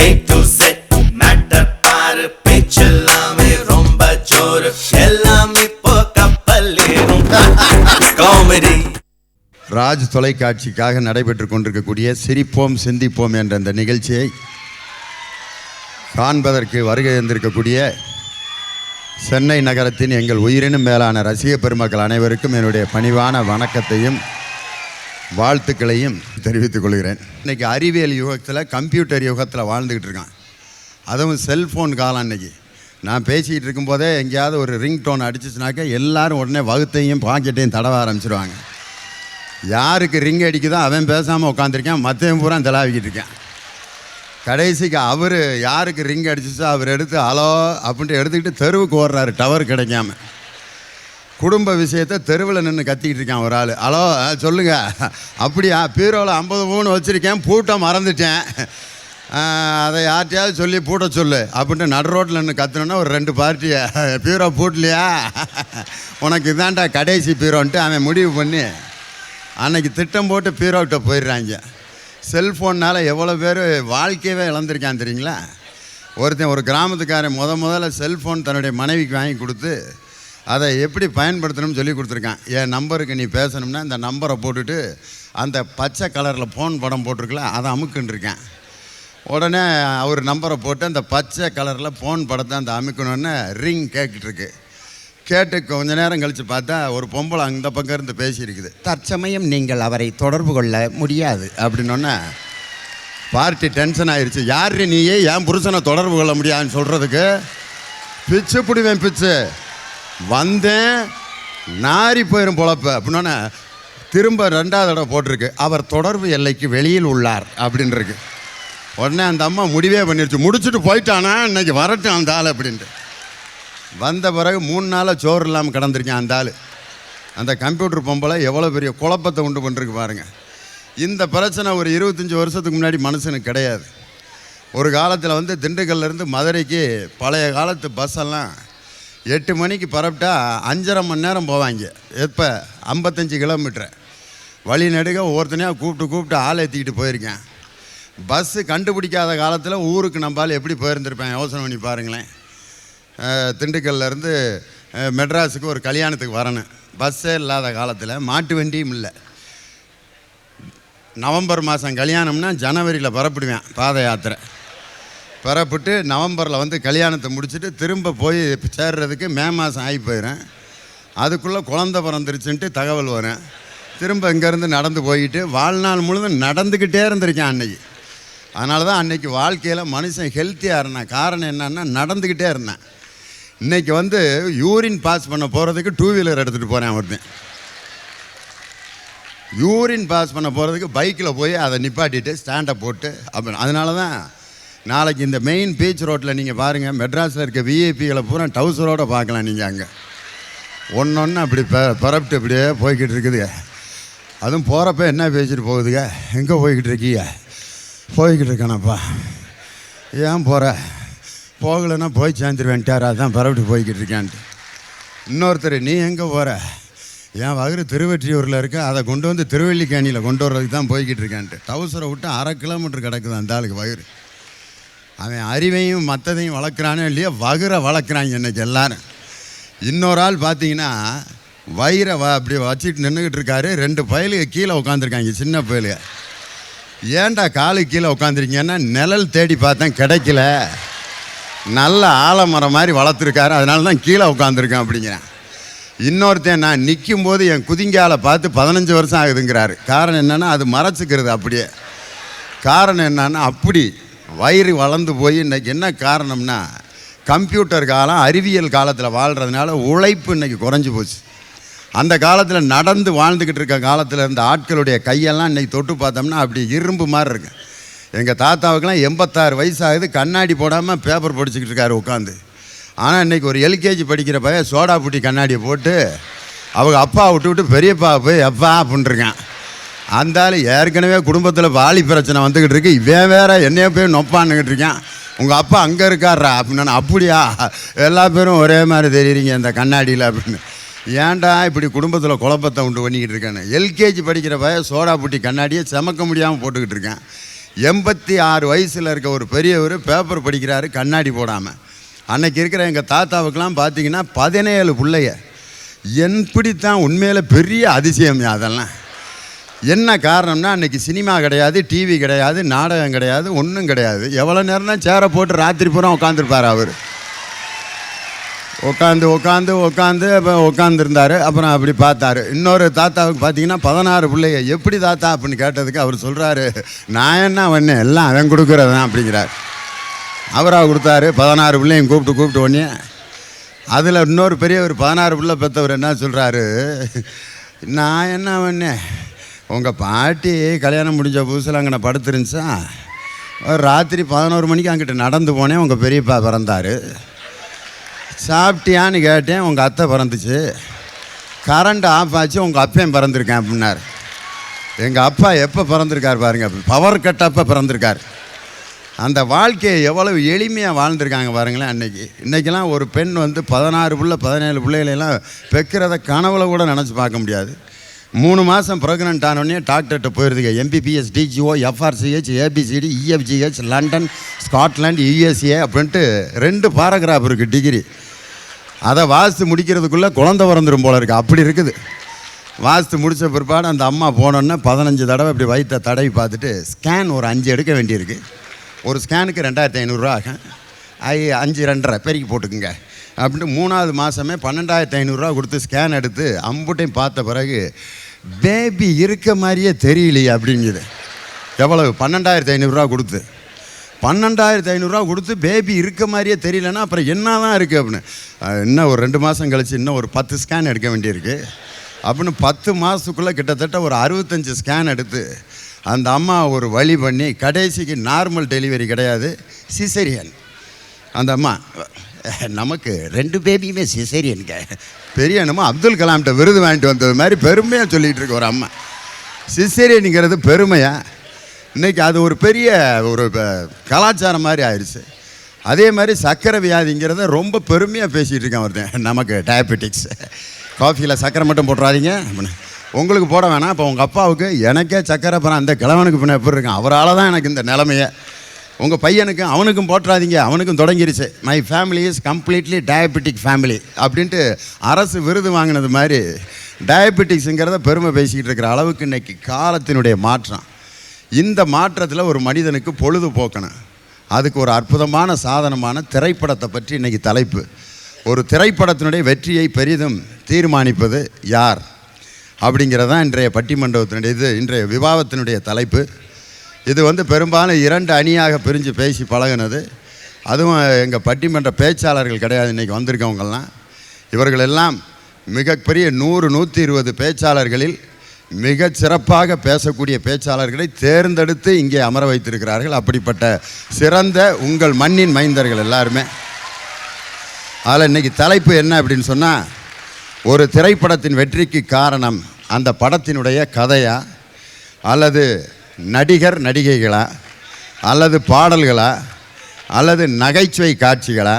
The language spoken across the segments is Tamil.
A to Z மேட்டர் பாரு பேச்செல்லாமே ரொம்ப ஜோரு எல்லாம் இப்போ கப்பலேறும் காமெடி. ராஜ் தொலைக்காட்சிக்காக நடைபெற்று கொண்டிருக்கக்கூடிய சிரிப்போம் சிந்திப்போம் என்ற இந்த நிகழ்ச்சியை காண்பதற்கு வருகை தந்திருக்கக்கூடிய சென்னை நகரத்தின் எங்கள் உயிரினும் மேலான ரசிக பெருமக்கள் அனைவருக்கும் என்னுடைய பணிவான வணக்கத்தையும் வாழ்த்துக்களையும் தெரிவித்துக் கொள்கிறேன். இன்றைக்கி அறிவியல் யுகத்தில் கம்ப்யூட்டர் யுகத்தில் வாழ்ந்துக்கிட்டு இருக்கான். அதுவும் செல்ஃபோன் காலம். அன்றைக்கி நான் பேசிக்கிட்டு இருக்கும்போதே எங்கேயாவது ஒரு ரிங் டோன் அடிச்சிச்சுனாக்கா எல்லோரும் உடனே வகுத்தையும் பாக்கெட்டையும் தடவ ஆரம்பிச்சிடுவாங்க. யாருக்கு ரிங் அடிக்குதோ அவன் பேசாமல் உட்காந்துருக்கேன், மற்றவன் பூரா தலாவிக்கிட்டு இருக்கேன். கடைசிக்கு அவர் யாருக்கு ரிங் அடிச்சிச்சோ அவர் எடுத்து ஹலோ அப்படின்ட்டு எடுத்துக்கிட்டு தெருவுக்கு ஓடுறாரு, டவர் கிடைக்காம. குடும்ப விஷயத்தை தெருவில் நின்று கத்திக்கிட்டு இருக்கான் ஒரு ஆள். ஹலோ சொல்லுங்கள். அப்படியா, பீரோவில் 50 பவுன் வச்சுருக்கேன், பூட்டை மறந்துட்டேன், அதை யார்கிட்டையாவது சொல்லி பூட்ட சொல்லு அப்படின்ட்டு நடு ரோட்டில் நின்று கத்துனோன்னா ஒரு 2 பார்ட்டியை பீரோ பூட்டலையா, உனக்கு இதான்டா கடைசி பீரோன்ட்டு அவன் முடிவு பண்ணி அன்னைக்கு திட்டம் போட்டு பீரோக்கிட்ட போயிடுறாங்க. செல்ஃபோன்னால் எவ்வளோ பேர் வாழ்க்கையவே இழந்திருக்கான் தெரியுங்களா. ஒருத்தன் ஒரு கிராமத்துக்காரன் முதல்ல செல்ஃபோன் தன்னுடைய மனைவிக்கு வாங்கி கொடுத்து அதை எப்படி பயன்படுத்தணும்னு சொல்லி கொடுத்துருக்கான். என் நம்பருக்கு நீ பேசணும்னா இந்த நம்பரை போட்டுட்டு அந்த பச்சை கலரில் ஃபோன் படம் போட்டிருக்கல அதை அமுக்குன்றிருக்கேன். உடனே அவர் நம்பரை போட்டு அந்த பச்சை கலரில் ஃபோன் படத்தை அந்த அமுக்கணுன்னு ரிங் கேட்டுருக்கு. கேட்டு கொஞ்ச நேரம் கழித்து பார்த்தா ஒரு பொம்பளை அந்த பக்கம் இருந்து பேசியிருக்குது. தற்சமயம் நீங்கள் அவரை தொடர்பு கொள்ள முடியாது அப்படின்னோடனே பார்ட்டி டென்ஷன் ஆயிடுச்சு. யார் நீயே என் புருஷனை தொடர்பு கொள்ள முடியாதுன்னு சொல்கிறதுக்கு? பிச்சு பிடிவேன், பிச்சு வந்தேன் நாரி போயிடும் பொழப்பு அப்படின்னோடனே திரும்ப 2வது தடவை போட்டிருக்கு, அவர் தொடர்பு எல்லைக்கு வெளியில் உள்ளார் அப்படின்ருக்கு. உடனே அந்த அம்மா முடிவே பண்ணிடுச்சு, முடிச்சுட்டு போயிட்டானா இன்னைக்கு வரட்டும் அந்த ஆள் அப்படின்ட்டு. வந்த பிறகு 3 நாளாக சோறு இல்லாமல் கிடந்திருக்கேன் அந்த ஆள். அந்த கம்ப்யூட்டர் பொம்பளை எவ்வளோ பெரிய குழப்பத்தை உண்டு பண்ணிருக்கு பாருங்கள். இந்த பிரச்சனை ஒரு 25 வருஷத்துக்கு முன்னாடி மனுஷனுக்கு கிடையாது. ஒரு காலத்தில் திண்டுக்கல்லேருந்து மதுரைக்கு பழைய காலத்து பஸ்ஸெல்லாம் 8 மணிக்கு பரப்பிட்டா 5.5 மணி நேரம் போவாங்க. எப்போ 55 கிலோமீட்டர் வழி நடுக ஒவ்வொருத்தனையாக கூப்பிட்டு ஆள் ஏற்றிக்கிட்டு போயிருக்கேன். பஸ்ஸு கண்டுபிடிக்காத காலத்தில் ஊருக்கு நம்பால் எப்படி போயிருந்திருப்பேன் யோசனை பண்ணி பாருங்களேன். திண்டுக்கல்லேருந்து மெட்ராஸுக்கு ஒரு கல்யாணத்துக்கு வரணும், பஸ்ஸே இல்லாத காலத்தில், மாட்டு வண்டியும் இல்லை. நவம்பர் மாதம் கல்யாணம்னா ஜனவரியில் பரப்பிடுவேன் பாத யாத்திரை. பரப்பிட்டு நவம்பரில் கல்யாணத்தை முடிச்சுட்டு திரும்ப போய் சேர்றதுக்கு மே மாதம் ஆகி போயிடும். அதுக்குள்ளே குழந்த பிறந்துருச்சுன்ட்டு தகவல் வரும். திரும்ப இங்கேருந்து நடந்து போயிட்டு வாழ்நாள் முழுதும் நடந்துக்கிட்டே இருந்திருக்கேன் அன்னைக்கு. அதனால தான் அன்றைக்கி வாழ்க்கையில் மனுஷன் ஹெல்த்தியாக இருந்தான். காரணம் என்னன்னா நடந்துக்கிட்டே இருந்தேன். இன்றைக்கி யூரின் பாஸ் பண்ண போகிறதுக்கு 2 வீலர் எடுத்துகிட்டு போகிறேன் ஒருத்தன். யூரின் பாஸ் பண்ண போகிறதுக்கு பைக்கில் போய் அதை நிப்பாட்டிட்டு ஸ்டாண்டை போட்டு அப்படி. அதனால தான் நாளைக்கு இந்த மெயின் பீச் ரோட்டில் நீங்கள் பாருங்கள், மெட்ராஸில் இருக்க விஐபிகளை பூரா டவுசரோடு பார்க்கலாம் நீங்கள். அங்கே ஒன்று அப்படி பரப்பிட்டு இப்படியே போய்கிட்டு இருக்குதுங்க. அதுவும் போகிறப்ப என்ன பேசிட்டு போகுதுங்க, எங்கே போய்கிட்டு இருக்கீங்க? போய்கிட்டு இருக்கானப்பா. ஏன் போகிற? போகலைன்னா போய் சேர்ந்துருவேன்ட்டார், அதான் பரப்பிட்டு போய்கிட்டு இருக்கேன்ட்டு. இன்னொருத்தர் நீ எங்கே போகிற? என் வகுறு திருவெற்றியூரில் இருக்க, அதை கொண்டு திருவல்லிக்கேணியில் கொண்டு வர்றதுக்கு தான் போய்கிட்டு இருக்கேன்ட்டு. டவுசரை விட்டு 1/2 கிலோமீட்டர் கிடக்குது அந்த ஆளுக்கு வகுறு. அவன் அறிவையும் மற்றதையும் வளர்க்குறானோ இல்லையோ வகுரை வளர்க்குறாங்க இன்றைக்கி எல்லோரும். இன்னொரு ஆள் பார்த்தீங்கன்னா வயிறை அப்படி வச்சுட்டு நின்றுக்கிட்டு இருக்காரு. 2 பயலுக்கு கீழே உட்காந்துருக்காங்க, சின்ன பயலுக. ஏன்டா காலுக்கு கீழே உட்காந்துருக்கீங்கன்னா நிழல் தேடி பார்த்தேன் கிடைக்கல, நல்ல ஆலமரம் மாதிரி வளர்த்துருக்காரு, அதனால தான் கீழே உட்காந்துருக்கேன் அப்படிங்கிறேன். இன்னொருத்தன் நான் நிற்கும் போது என் குதிங்காலை பார்த்து 15 வருஷம் ஆகுதுங்கிறாரு. காரணம் என்னென்னா அது மறைச்சிக்கிறது அப்படியே. காரணம் என்னன்னா அப்படி வயிறு வளர்ந்து போய் இன்றைக்கி என்ன காரணம்னா கம்ப்யூட்டர் காலம், அறிவியல் காலத்தில் வாழ்கிறதுனால உழைப்பு இன்றைக்கி குறைஞ்சி போச்சு. அந்த காலத்தில் நடந்து வாழ்ந்துக்கிட்டு இருக்க காலத்தில் இருந்த ஆட்களுடைய கையெல்லாம் இன்றைக்கி தொட்டு பார்த்தோம்னா அப்படி இரும்பு மாதிரி இருக்கு. எங்கள் தாத்தாவுக்கெல்லாம் 86 வயசு ஆகுது, கண்ணாடி போடாமல் பேப்பர் படிச்சுக்கிட்டு இருக்காரு உட்காந்து. ஆனால் இன்றைக்கி ஒரு எல்கேஜி படிக்கிற பையன் சோடா புட்டி கண்ணாடியை போட்டு அவங்க அப்பா விட்டு பெரியப்பா போய் அப்பா அப்படின்ட்டுருக்கான். அந்த ஆள் ஏற்கனவே குடும்பத்தில் வாலி பிரச்சனை வந்துக்கிட்டு இருக்கு, இவன் வேற என்னைய போய் நொப்பான்னுக்கிட்டு இருக்கான். உங்கள் அப்பா அங்கே இருக்காரா அப்படின்னா, அப்படியா எல்லா பேரும் ஒரே மாதிரி தெரியுறீங்க இந்த கண்ணாடியில் அப்படின்னு. ஏன்டா இப்படி குடும்பத்தில் குழப்பத்தை உண்டு பண்ணிக்கிட்டு இருக்கேன்னு. எல்கேஜி படிக்கிற பையன் சோடா புட்டி கண்ணாடியை செமக்க முடியாமல் போட்டுக்கிட்டு இருக்கேன். 86 வயசில் இருக்க ஒரு பெரியவர் பேப்பர் படிக்கிறாரு கண்ணாடி போடாமல். அன்னைக்கு இருக்கிற எங்கள் தாத்தாவுக்கெல்லாம் பார்த்தீங்கன்னா 17 பிள்ளைய. எப்படித்தான் உண்மையில் பெரிய அதிசயம் அதெல்லாம். என்ன காரணம்னா அன்றைக்கி சினிமா கிடையாது, டிவி கிடையாது, நாடகம் கிடையாது, ஒன்றும் கிடையாது. எவ்வளோ நேரம் தான் சேரை போட்டு ராத்திரி பூரா உட்காந்துருப்பார் அவர். உட்காந்து உட்காந்துருந்தார். அப்புறம் அப்படி பார்த்தாரு. இன்னொரு தாத்தாவுக்கு பார்த்தீங்கன்னா 16 பிள்ளைங்க. எப்படி தாத்தா அப்படின்னு கேட்டதுக்கு அவர் சொல்கிறாரு, நான் என்ன பண்ணேன், எல்லாம் அவன் கொடுக்குறது தான் அப்படிங்கிறார். அவராக கொடுத்தாரு. 16 பிள்ளையும் கூப்பிட்டு உடனே அதில் இன்னொரு பெரியவர் 16 பிள்ளை பெற்றவர் என்ன சொல்கிறாரு, நான் என்ன பண்ணேன், உங்கள் பாட்டி கல்யாணம் முடிஞ்ச புதுசில் அங்கே படுத்துருந்துச்சா, ராத்திரி 11 மணிக்கு அங்கிட்ட நடந்து போனேன், உங்கள் பெரியப்பா பிறந்தார். சாப்பிட்டியான்னு கேட்டேன், உங்கள் அத்தை பிறந்துச்சு. கரண்ட் ஆஃப் ஆச்சு, உங்கள் அப்பையும் பிறந்திருக்கேன் அப்படின்னார். எங்கள் அப்பா எப்போ பிறந்திருக்கார் பாருங்க, பவர் கட்டப்போ பிறந்திருக்கார். அந்த வாழ்க்கையை எவ்வளவு எளிமையாக வாழ்ந்துருக்காங்க பாருங்களேன். இன்றைக்கெல்லாம் ஒரு பெண் 16 பிள்ளை 17 பிள்ளைகளெல்லாம் பெக்கிறத கனவுல கூட நினச்சி பார்க்க முடியாது. 3 மாதம் ப்ரெக்னென்ட் ஆனோடனே டாக்டர்கிட்ட போயிருதுங்க. MBBS, DGO, FRCH, ABCD, EFGH, London, Scotland, USA அப்படின்ட்டு 2 பாராகிராஃப் இருக்குது டிகிரி. அதை வாசித்து முடிக்கிறதுக்குள்ளே குழந்தை பிறந்துடும் போல இருக்குது, அப்படி இருக்குது. வாசித்து முடித்த பிற்பாடு அந்த அம்மா போனோன்னே 15 தடவை இப்படி வயிற்றை தடவி பார்த்துட்டு ஸ்கேன் ஒரு 5 எடுக்க வேண்டியிருக்கு. ஒரு ஸ்கேனுக்கு 2500 ரூபா ஆகும். 5 2.5 பெருக்கி போட்டுக்குங்க அப்படின்ட்டு 3வது மாதமே 12,500 ரூபா கொடுத்து ஸ்கேன் எடுத்து அம்புட்டையும் பார்த்த பிறகு பேபி இருக்க மாதிரியே தெரியலையே அப்படிங்குது. எவ்வளவு? 12,500 ரூபா கொடுத்து 12,500 ரூபா கொடுத்து பேபி இருக்க மாதிரியே தெரியலன்னா அப்புறம் என்ன தான் இருக்குது அப்படின்னு. இன்னும் ஒரு 2 மாதம் கழித்து இன்னும் ஒரு 10 ஸ்கேன் எடுக்க வேண்டியிருக்கு அப்படின்னு 10 மாதத்துக்குள்ளே கிட்டத்தட்ட ஒரு 65 ஸ்கேன் எடுத்து அந்த அம்மா ஒரு வழி பண்ணி கடைசிக்கு நார்மல் டெலிவரி கிடையாது, சிசேரியன். அந்த அம்மா, நமக்கு 2 பேபியுமே சிசேரியனுங்க, பெரிய என்னமோ அப்துல் கலாம்கிட்ட விருது வாங்கிட்டு வந்தது மாதிரி பெருமையாக சொல்லிகிட்டு இருக்க ஒரு அம்மா. சிசேரியனுங்கிறது பெருமையா? இன்றைக்கி அது ஒரு பெரிய ஒரு கலாச்சாரம் மாதிரி ஆயிடுச்சு. அதே மாதிரி சர்க்கரை வியாதிங்கிறத ரொம்ப பெருமையாக பேசிகிட்டு இருக்கேன் ஒருத்தன். நமக்கு டயபெட்டிக்ஸ், காஃபியில் சர்க்கரை மட்டும் போட்டுறாதீங்க அப்படின்னு. உங்களுக்கு போட வேணாம். இப்போ உங்கள் அப்பாவுக்கு, எனக்கே சர்க்கரை அப்புறம் அந்த கிழவனுக்கு பின்ன எப்படி இருக்கேன், அவரால் தான் எனக்கு இந்த நிலைமையை. உங்கள் பையனுக்கும் அவனுக்கும் போட்டுறாதீங்க, அவனுக்கும் தொடங்கிருச்சு. My family is completely diabetic family அப்படின்ட்டு அரசு விருது வாங்கினது மாதிரி டயபெட்டிக்ஸுங்கிறத பெருமை பேசிக்கிட்டு இருக்கிற அளவுக்கு இன்றைக்கி காலத்தினுடைய மாற்றம். இந்த மாற்றத்தில் ஒரு மனிதனுக்கு பொழுது போக்கணும். அதுக்கு ஒரு அற்புதமான சாதனமான திரைப்படத்தை பற்றி இன்றைக்கி தலைப்பு. ஒரு திரைப்படத்தினுடைய வெற்றியை பெரிதும் தீர்மானிப்பது யார் அப்படிங்கிறதான் இன்றைய பட்டிமன்றத்தினுடைய இன்றைய விவாதத்தினுடைய தலைப்பு. இது பெரும்பாலும் 2 அணியாக பிரிஞ்சு பேசி பழகினது. அதுவும் எங்கள் பட்டிமன்ற பேச்சாளர்கள் கிடையாது இன்றைக்கி வந்திருக்கவங்கெல்லாம். இவர்களெல்லாம் மிகப்பெரிய 100-120 பேச்சாளர்களில் மிக சிறப்பாக பேசக்கூடிய பேச்சாளர்களை தேர்ந்தெடுத்து இங்கே அமர வைத்திருக்கிறார்கள். அப்படிப்பட்ட சிறந்த உங்கள் மண்ணின் மைந்தர்கள் எல்லாருமே. அதில் இன்றைக்கி தலைப்பு என்ன அப்படின்னு சொன்னால், ஒரு திரைப்படத்தின் வெற்றிக்கு காரணம் அந்த படத்தினுடைய கதையா, அல்லது நடிகர் நடிகைகளா, அல்லது பாடல்களா, அல்லது நகைச்சுவை காட்சிகளா,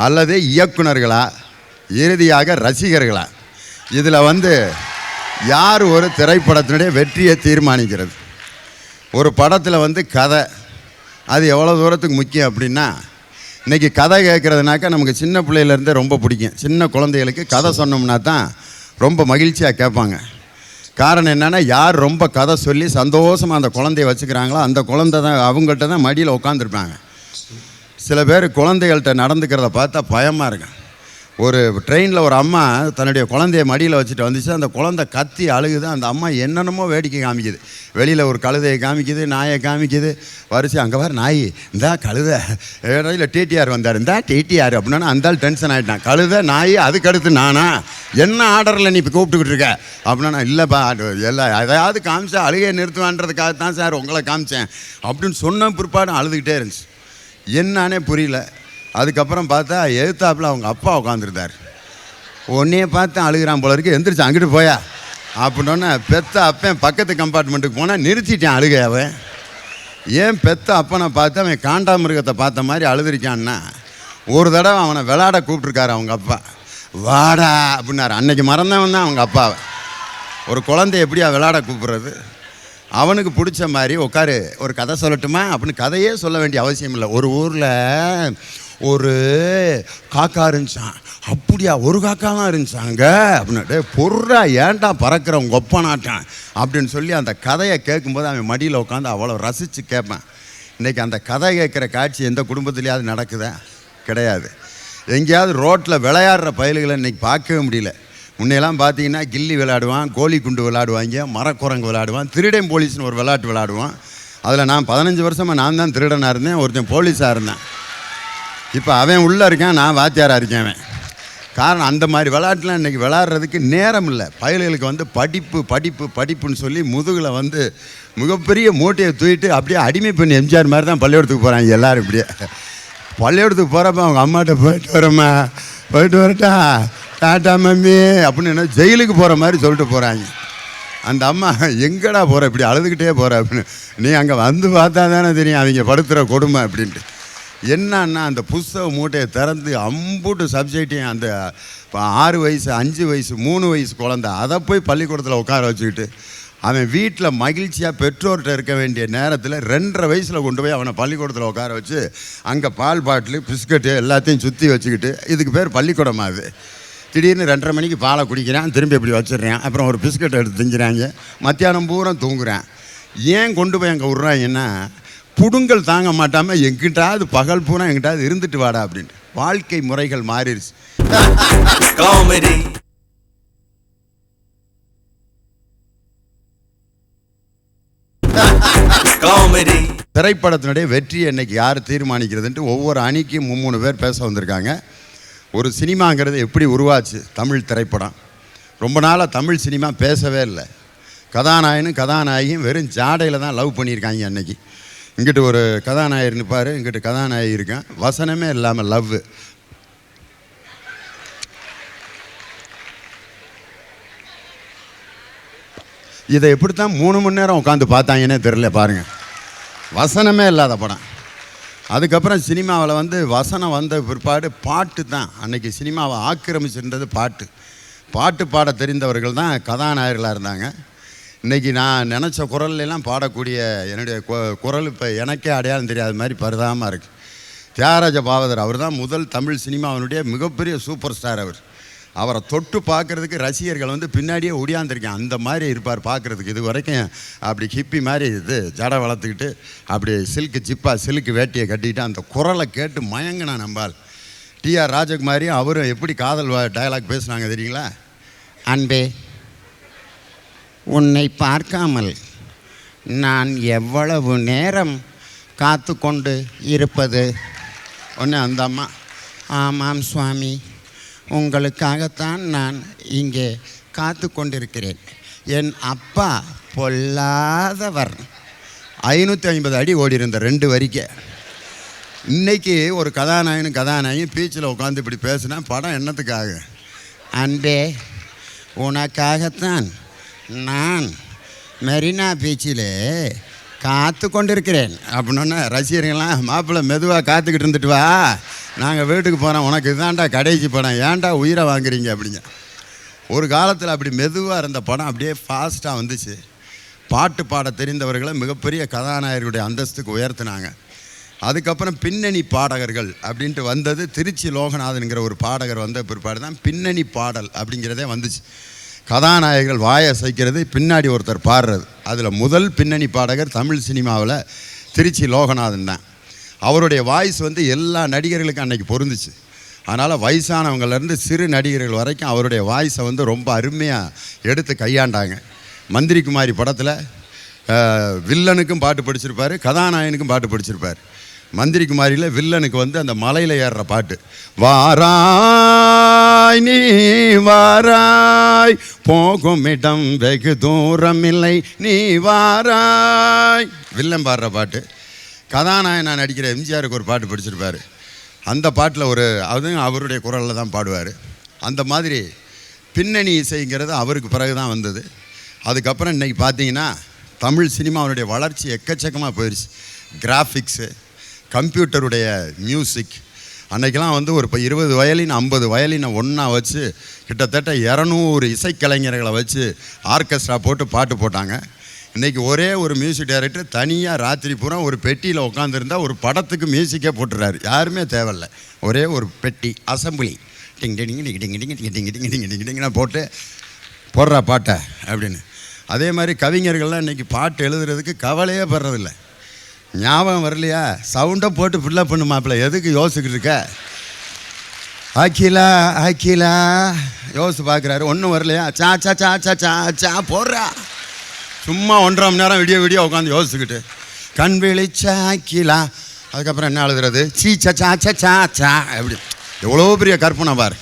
அல்லது இயக்குனர்களா, இறுதியாக ரசிகர்களா? இதில் யார் ஒரு திரைப்படத்தினுடைய வெற்றியை தீர்மானிக்கிறது? ஒரு படத்தில் கதை அது எவ்வளோ தூரத்துக்கு முக்கியம் அப்படின்னா, இன்றைக்கி கதை கேட்குறதுனாக்கா நமக்கு சின்ன பிள்ளையிலேருந்தே ரொம்ப பிடிக்கும். சின்ன குழந்தைகளுக்கு கதை சொன்னோம்னா தான் ரொம்ப மகிழ்ச்சியாக கேட்பாங்க. காரணம் என்னென்னா, யார் ரொம்ப கதை சொல்லி சந்தோஷமாக அந்த குழந்தைய வச்சுக்கிறாங்களோ அந்த குழந்தை தான் அவங்கள்ட்ட தான் மடியில் உட்காந்துருப்பாங்க. சில பேர் குழந்தைகள்கிட்ட நடந்துக்கிறத பார்த்தா பயமாக இருக்கும். ஒரு ட்ரெயினில் ஒரு அம்மா தன்னுடைய குழந்தைய மடியில் வச்சுட்டு வந்துச்சு. அந்த குழந்தை கத்தி அழுகுது. அந்த அம்மா என்னென்னமோ வேடிக்கை காமிக்குது. வெளியில் ஒரு கழுதையை காமிக்குது, நாயை காமிக்குது. வரிசை அங்கே வர நாய், இந்தா கழுதை. இடையில டிடிஆர் வந்தார், இந்தா டிடிஆர் அப்படின்னா அந்த ஆள் டென்ஷன் ஆகிட்டான். கழுதை நாய், அதுக்கடுத்து நானா, என்ன ஆர்டரில் நீ இப்போ கூப்பிட்டுக்கிட்டு இருக்க அப்படின்னா, இல்லைப்பா எல்லாம் எதையாவது காமிச்சா அழுகையை நிறுத்துவான்றதுக்காக தான் சார் உங்களை காமிச்சேன் அப்படின்னு சொன்ன பிற்பாடு அழுதுகிட்டே இருந்துச்சு. என்னானே புரியல. அதுக்கப்புறம் பார்த்தா எழுத்தாப்பில் அவங்க அப்பா உட்காந்துருந்தார். உன்னையே பார்த்து அழுகிறான் போல இருக்கு, எந்திரிச்சு அங்கிட்டு போயா அப்படின்னோன்னே பெத்த அப்பன் பக்கத்து கம்பார்ட்மெண்ட்டுக்கு போனால் நிறுத்திட்டான் அழுகை. அவன் ஏன் பெத்த அப்பனை பார்த்து அவன் காண்டாமிருகத்தை பார்த்த மாதிரி அழுதுருக்கான்னா, ஒரு தடவை அவனை விளையாட கூப்பிட்ருக்காரு அவங்க அப்பா. வாடா அப்படின்னாரு. அன்னைக்கு மறந்தவன் தான் அவங்க அப்பாவை. ஒரு குழந்தைய எப்படியா விளையாட கூப்பிட்றது? அவனுக்கு பிடிச்ச மாதிரி உட்காரு ஒரு கதை சொல்லட்டுமா அப்படின்னு கதையே சொல்ல வேண்டிய அவசியம் இல்லை. ஒரு ஊரில் ஒரு காக்கா இருந்துச்சான். அப்படியா, ஒரு காக்கா தான் இருந்துச்சாங்க அப்படின்ட்டு பொருளா ஏன்டா பறக்கிறவங்க ஒப்பனாட்டான் அப்படின்னு சொல்லி அந்த கதையை கேட்கும்போது அவன் மடியில் உட்காந்து அவ்வளோ ரசித்து கேட்பேன். இன்றைக்கி அந்த கதை கேட்குற காட்சி எந்த குடும்பத்துலேயாவது நடக்குதா? கிடையாது. எங்கேயாவது ரோட்டில் விளையாடுற பயல்களை இன்றைக்கி பார்க்கவே முடியல. முன்னையெல்லாம் பார்த்தீங்கன்னா கில்லி விளையாடுவான், கோழி குண்டு விளையாடுவாங்க, மரக்குரங்கு விளையாடுவான், திருடன் போலீஸ்னு ஒரு விளையாட்டு விளையாடுவான். அதில் நான் 15 வருஷமாக நான் தான் திருடனாக இருந்தேன், ஒருத்தன் போலீஸாக இருந்தேன். இப்போ அவன் உள்ளே இருக்கான், நான் வாத்தியாராக இருக்கேன். அவன் காரணம் அந்த மாதிரி விளையாட்டுலாம் இன்றைக்கி விளையாடுறதுக்கு நேரம் இல்லை. பயல்களுக்கு வந்து படிப்பு படிப்பு படிப்புன்னு சொல்லி முதுகில் வந்து மிகப்பெரிய மூட்டையை தூக்கிட்டு அப்படியே அடிமை பண்ணி எம்ஜிஆர் மாதிரி தான் பள்ளிக்கூடத்துக்கு போகிறாங்க எல்லோரும். இப்படியே பள்ளிக்கூடத்துக்கு போகிறப்ப அவங்க அம்மாட்ட போயிட்டு வரம்மா, போயிட்டு வரட்டா, டாட்டா மம்மி அப்படின்னு என்ன ஜெயிலுக்கு போகிற மாதிரி சொல்லிட்டு போகிறாங்க. அந்த அம்மா எங்கடா போகிற, இப்படி அழுதுகிட்டே போகிற அப்படின்னு. நீ அங்கே வந்து பார்த்தா தானே தெரியும் அவங்க படுத்துகிற கொடுமை அப்படின்ட்டு. என்னன்னா அந்த புஸ்தக மூட்டையை திறந்து அம்புட்டு சப்ஜெக்டையும் அந்த 6 வயசு 5 வயசு 3 வயசு குழந்தை அதை போய் பள்ளிக்கூடத்தில் உட்கார வச்சுக்கிட்டு அவன் வீட்டில் மகிழ்ச்சியாக பெற்றோர்கிட்ட இருக்க வேண்டிய நேரத்தில் 2.5 வயசில் கொண்டு போய் அவனை பள்ளிக்கூடத்தில் உட்கார வச்சு அங்கே பால் பாட்டிலு பிஸ்கட்டு எல்லாத்தையும் சுற்றி வச்சுக்கிட்டு, இதுக்கு பேர் பள்ளிக்கூடமாக அது. திடீர்னு 2:30 மணிக்கு பாலை குடிக்கிறான், திரும்பி இப்படி வச்சிடுறான், அப்புறம் ஒரு பிஸ்கட்டை எடுத்து திங்கிறாங்க, மத்தியானம் பூரா தூங்குறான். ஏன் கொண்டு போய் அங்கே விட்றாங்கன்னா புடுங்கல் தாங்க மாட்டாமல் எங்கிட்டாவது பகல் பூரா எங்கிட்டாவது இருந்துட்டு வாடா அப்படின்ட்டு. வாழ்க்கை முறைகள் மாறிடுச்சு. Comedy comedy. திரைப்படத்தினுடைய வெற்றியை இன்னைக்கு யார் தீர்மானிக்கிறதுன்ட்டு ஒவ்வொரு அணிக்கும் 3 பேர் பேச வந்திருக்காங்க. ஒரு சினிமாங்கிறது எப்படி உருவாச்சு? தமிழ் திரைப்படம் ரொம்ப நாளாக தமிழ் சினிமா பேசவே இல்லை. கதாநாயகனும் கதாநாயகியும் வெறும் ஜாடையில் தான் லவ் பண்ணியிருக்காங்க. அன்னைக்கு இங்கிட்டு ஒரு கதாநாயகர் நிற்பார், இங்கிட்டு கதாநாயகி இருக்கான், வசனமே இல்லாமல் லவ். இதை எப்படித்தான் 3 மணி நேரம் உட்காந்து பார்த்தாங்கன்னே தெரில பாருங்கள். வசனமே இல்லாத படம். அதுக்கப்புறம் சினிமாவில் வந்து வசனம் வந்த பிற்பாடு பாட்டு தான் அன்றைக்கி சினிமாவை ஆக்கிரமிச்சுன்றது. பாட்டு பாட தெரிந்தவர்கள் தான் கதாநாயகர்களாக இருந்தாங்க. இன்றைக்கி நான் நினச்ச குரல்லாம் பாடக்கூடிய என்னுடைய குரல் இப்போ எனக்கே அடையாளம் தெரியாத மாதிரி பரிதாபமாக இருக்குது. தியாகராஜ பாவதர் அவர் தான் முதல் தமிழ் சினிமாவினுடைய மிகப்பெரிய சூப்பர் ஸ்டார். அவரை தொட்டு பார்க்குறதுக்கு ரசிகர்கள் வந்து பின்னாடியே ஒடியாந்துருக்கேன். அந்த மாதிரி இருப்பார் பார்க்குறதுக்கு. இது வரைக்கும் அப்படி ஹிப்பி மாதிரி இது ஜடை வளர்த்துக்கிட்டு அப்படி சில்க்கு வேட்டியை கட்டிக்கிட்டு அந்த குரலை கேட்டு மயங்கினா நம்பால். டிஆர் ராஜகுமாரியும் அவரும் எப்படி காதல் டயலாக் பேசுனாங்க தெரியுங்களா? அன்பே, உன்னை பார்க்காமல் நான் எவ்வளவு நேரம் காத்து கொண்டு இருப்பது. ஒன்று அந்த அம்மா, ஆமாம் சுவாமி, உங்களுக்காகத்தான் நான் இங்கே காத்து கொண்டிருக்கிறேன். என் அப்பா பொல்லாதவர். 550 அடி ஓடி இருந்த 2 வரிக்க. இன்றைக்கி ஒரு கதாநாயகன் பீச்சில் உட்காந்து இப்படி பேசுனா படம் என்னத்துக்காக? அன்பே, உனக்காகத்தான் நான் மெரினா பீச்சில் காத்து கொண்டிருக்கிறேன் அப்படின்னா ரசிகர்கள்லாம், மாப்பிள்ளை மெதுவாக காத்துக்கிட்டு இருந்துட்டு வா, நாங்கள் வீட்டுக்கு போகிறோம், உனக்கு இதுதான்டா கடைசி படம், ஏன்டா உயிரை வாங்குறீங்க அப்படிங்க. ஒரு காலத்தில் அப்படி மெதுவாக இருந்த படம் அப்படியே ஃபாஸ்ட்டாக வந்துச்சு. பாட்டு பாட தெரிந்தவர்களை மிகப்பெரிய கதாநாயகர்களுடைய அந்தஸ்துக்கு உயர்த்தினாங்க. அதுக்கப்புறம் பின்னணி பாடகர்கள் அப்படின்ட்டு வந்தது. திருச்சி லோகநாதனுங்கிற ஒரு பாடகர் வந்த பிற்பாடு தான் பின்னணி பாடல் அப்படிங்கிறதே வந்துச்சு. கதாநாயகர்கள் வாயை அசைக்கிறது, பின்னாடி ஒருத்தர் பாடுறது. அதில் முதல் பின்னணி பாடகர் தமிழ் சினிமாவில் திருச்சி லோகநாதன் தான். அவருடைய வாய்ஸ் வந்து எல்லா நடிகர்களுக்கும் அன்றைக்கி பொருந்துச்சு. அதனால் வயசானவங்கள்லேருந்து சிறு நடிகர்கள் வரைக்கும் அவருடைய வாய்ஸை வந்து ரொம்ப அருமையாக எடுத்து கையாண்டாங்க. மந்திரி குமாரி படத்தில் வில்லனுக்கும் பாட்டு படிச்சிருப்பார், கதாநாயகனுக்கும் பாட்டு படிச்சிருப்பார். மந்திரி குமாரியில் வில்லனுக்கு வந்து அந்த மலையில் ஏறுற பாட்டு, வாராய் நீ வாராய் போகும் இடம் வெகு தூரம் இல்லை நீ வாராய், வில்லன் பாடுற பாட்டு. கதாநாயகன் நடிக்கிற எம்ஜிஆருக்கு ஒரு பாட்டு படிச்சிருப்பார். அந்த பாட்டில் அதுவும் அவருடைய குரலில் தான் பாடுவார். அந்த மாதிரி பின்னணி இசைங்கிறது அவருக்கு பிறகு தான் வந்தது. அதுக்கப்புறம் இன்றைக்கி பார்த்தீங்கன்னா தமிழ் சினிமாவுடைய வளர்ச்சி எக்கச்சக்கமாக போயிடுச்சு. Graphics, கம்ப்யூட்டருடைய music. அன்றைக்கெலாம் வந்து ஒரு 20 வயலின் 50 வயலினை ஒன்றா வச்சு கிட்டத்தட்ட 200 இசைக்கலைஞர்களை வச்சு ஆர்கெஸ்ட்ரா போட்டு பாட்டு போட்டாங்க. இன்றைக்கி ஒரே ஒரு மியூசிக் டைரக்டர் தனியாக ராத்திரி பூரா ஒரு பெட்டியில் உட்காந்துருந்தா ஒரு படத்துக்கு மியூசிக்கே போட்டுறாரு. யாருமே தேவையில்லை, ஒரே ஒரு பெட்டி அசம்பிளி டிங் டிங் டிங் டிங் டிங் டிங் டிங் டிங் டிங் டிங் டிங்னா போட்டு போடுறா பாட்டை அப்படின்னு. அதே மாதிரி கவிஞர்கள்லாம் இன்றைக்கி பாட்டு எழுதுறதுக்கு கவலையே படுறதில்ல. ஞாபகம் வரலையா, சவுண்டை போட்டு ஃபில்லப் பண்ணு மாப்பிள்ள, எதுக்கு யோசிச்சுக்கிட்டு இருக்க? அகிலா அகிலா யோசிச்சு பார்க்குறாரு, ஒன்றும் வரலையா, சா சா சா சா சா சா போடுறா. சும்மா 1.5 மணி நேரம் விடிய உட்காந்து யோசிச்சுக்கிட்டு கண் விழிச்சா அகிலா. அதுக்கப்புறம் என்ன எழுதுறது, சீ சா சா சா சா சா எப்படி. எவ்வளோ பெரிய கற்பனை பார்.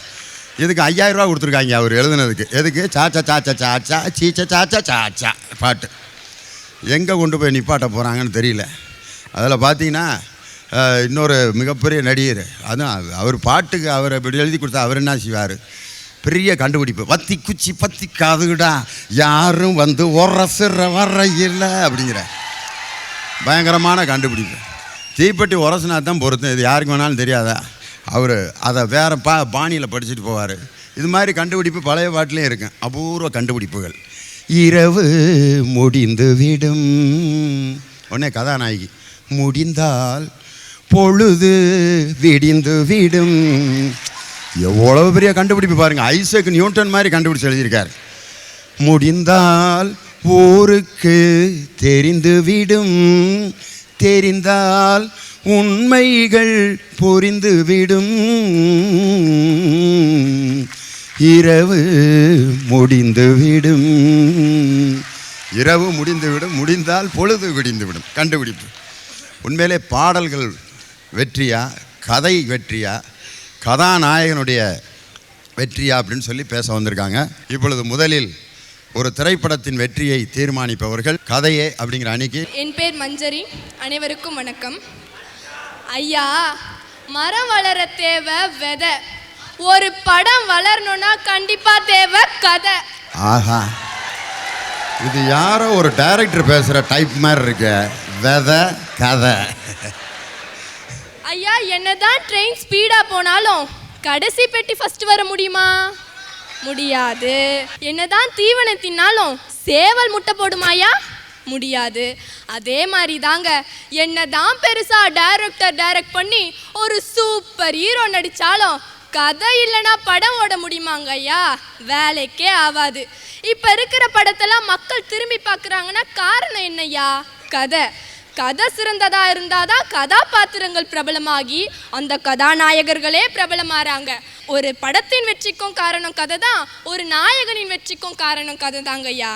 இதுக்கு 5000 ரூபா கொடுத்துருக்காங்க அவர் எழுதுனதுக்கு. எதுக்கு? சா சா சா சா சா சா சீ சா சா சா சா சா பாட்டு. எங்கே கொண்டு போய் நிப்பாட்ட போகிறாங்கன்னு தெரியல. அதில் பார்த்தீங்கன்னா இன்னொரு மிகப்பெரிய நடிகர், அதுவும் அவர் பாட்டுக்கு அவரை இப்படி எழுதி கொடுத்தா அவர் என்ன செய்வார், பெரிய கண்டுபிடிப்பு. வத்தி குச்சி பத்தி காதுடா யாரும் வந்து உரசுற வரையில் அப்படிங்கிற பயங்கரமான கண்டுபிடிப்பு. தீப்பெட்டி உரசுனா தான் பொருத்தம், இது யாருக்கு வேணாலும் தெரியாதா? அவர் அதை வேறு பாணியில் படிச்சுட்டு போவார். இது மாதிரி கண்டுபிடிப்பு பழைய பாட்டிலையும் இருக்கு, அபூர்வ கண்டுபிடிப்புகள். இரவு முடிந்து விடும், உடனே கதாநாயகி முடிந்தால் பொழுது விடிந்து விடும். எவ்வளோ பெரிய கண்டுபிடிப்பு பாருங்கள். ஐசக் நியூட்டன் மாதிரி கண்டுபிடிச்சு எழுதியிருக்கார். முடிந்தால் ஊருக்கு தெரிந்து விடும், தெரிந்தால் உண்மைகள் புரிந்து விடும். இரவு முடிந்து விடும், இரவு முடிந்து விடும், முடிந்தால் பொழுது விடிந்து விடும். கண்டுபிடிப்பு. உண்மையிலே பாடல்கள் வெற்றியா, கதை வெற்றியா, கதாநாயகனுடைய வெற்றியா அப்படின்னு சொல்லி பேச வந்திருக்காங்க. இப்பொழுது முதலில் ஒரு திரைப்படத்தின் வெற்றியை தீர்மானிப்பவர்கள் கதையே அப்படிங்கிற அணிக்கு. என் பேர் மஞ்சரி. அனைவருக்கும் வணக்கம். ஐயா, மரம் வளர தேவை விதை, ஒரு படம் வளரணும்னா கண்டிப்பா தேவை கதை. ஆஹா, இது யாரோ ஒரு டைரக்டர் பேசுகிற டைப் மாதிரி இருக்கு. விதை கதை. ஐயா, என்னதான் ட்ரெயின் ஸ்பீடா போனாலும் கடைசி பெட்டி ஃபர்ஸ்ட் வர முடியுமா? முடியாது. என்னதான் தீவனம் தின்னாலும் சேவல் முட்டை போடுமாயா? முடியாது. அதே மாதிரி தாங்க, என்னதான் பெருசா டைரக்ட் பண்ணி ஒரு சூப்பர் ஹீரோ நடிச்சாலும் கதை இல்லைன்னா படம் ஓட முடியுமாங்க ஐயா? வேலைக்கே ஆகாது. இப்போ இருக்கிற படத்தெல்லாம் மக்கள் திரும்பி பார்க்குறாங்கன்னா காரணம் என்னையா? கதை. கதை சிறந்ததா இருந்தாதான் கதாபாத்திரங்கள் பிரபலமாகி அந்த கதாநாயகர்களே பிரபலமாறாங்க. ஒரு படத்தின் வெற்றிக்கும் காரணம் கதை தான், ஒரு நாயகனின் வெற்றிக்கும் காரணம் கதை தாங்க ஐயா.